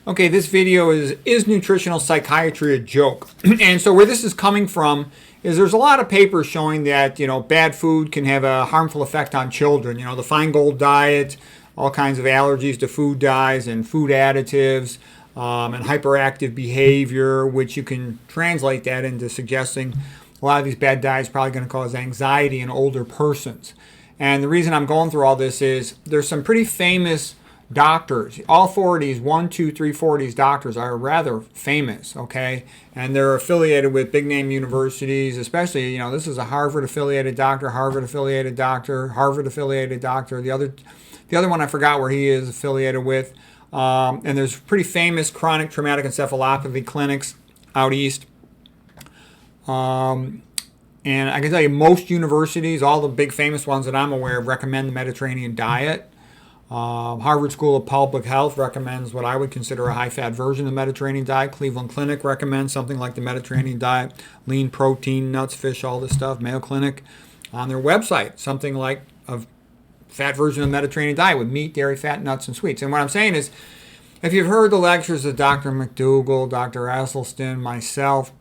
Okay, this video is nutritional psychiatry a joke? And so where this is coming from is there's a lot of papers showing that, bad food can have a harmful effect on children. The Feingold diet, all kinds of allergies to food dyes and food additives, and hyperactive behavior, which you can translate that into suggesting a lot of these bad diets are probably going to cause anxiety in older persons. And the reason I'm going through all this is there's some pretty famous doctors. All four of these, 1, 2, 3, 4 of these doctors are rather famous, okay? And they're affiliated with big name universities, especially, this is a Harvard affiliated doctor, Harvard affiliated doctor, Harvard affiliated doctor. The other one I forgot where he is affiliated with. And there's pretty famous chronic traumatic encephalopathy clinics out east. And I can tell you most universities, all the big famous ones that I'm aware of, recommend the Mediterranean diet. Harvard School of Public Health recommends what I would consider a high-fat version of the Mediterranean diet. Cleveland Clinic recommends something like the Mediterranean diet, lean protein, nuts, fish, all this stuff. Mayo Clinic on their website, something like a fat version of the Mediterranean diet with meat, dairy, fat, nuts, and sweets. And what I'm saying is, if you've heard the lectures of Dr. McDougall, Dr. Esselstyn, myself,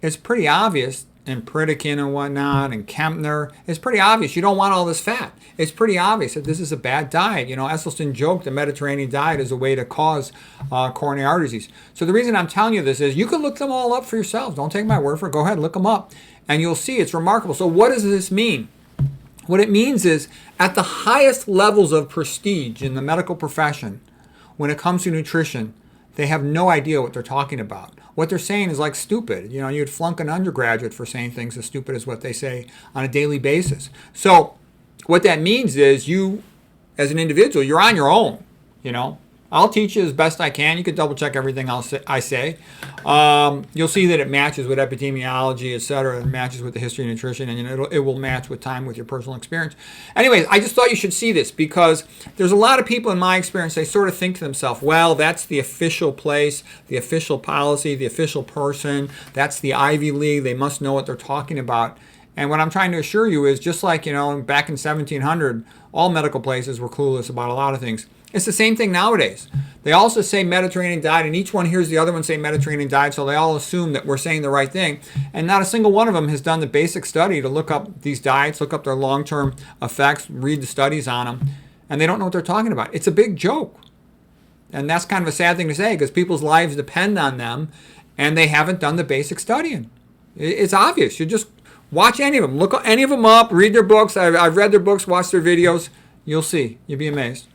it's pretty obvious, and Pritikin and whatnot, and Kempner, it's pretty obvious you don't want all this fat. It's pretty obvious that this is a bad diet. Esselstyn joked the Mediterranean diet is a way to cause coronary artery disease. So the reason I'm telling you this is you can look them all up for yourselves. Don't take my word for it. Go ahead, look them up, and you'll see it's remarkable. So what does this mean? What it means is at the highest levels of prestige in the medical profession, when it comes to nutrition, they have no idea what they're talking about. What they're saying is like stupid. You'd flunk an undergraduate for saying things as stupid as what they say on a daily basis. So what that means is you, as an individual, you're on your own. I'll teach you as best I can. You can double check everything I say. You'll see that it matches with epidemiology, et cetera. It matches with the history of nutrition, and it will match with time with your personal experience. Anyways, I just thought you should see this because there's a lot of people in my experience, they sort of think to themselves, well, that's the official place, the official policy, the official person. That's the Ivy League. They must know what they're talking about. And what I'm trying to assure you is just like, back in 1700, all medical places were clueless about a lot of things. It's the same thing nowadays. They also say Mediterranean diet, and each one hears the other one say Mediterranean diet, so they all assume that we're saying the right thing. And not a single one of them has done the basic study to look up these diets, look up their long-term effects, read the studies on them, and they don't know what they're talking about. It's a big joke. And that's kind of a sad thing to say because people's lives depend on them, and they haven't done the basic studying. It's obvious. You just watch any of them. Look any of them up, read their books. I've read their books, watched their videos. You'll see. You'll be amazed.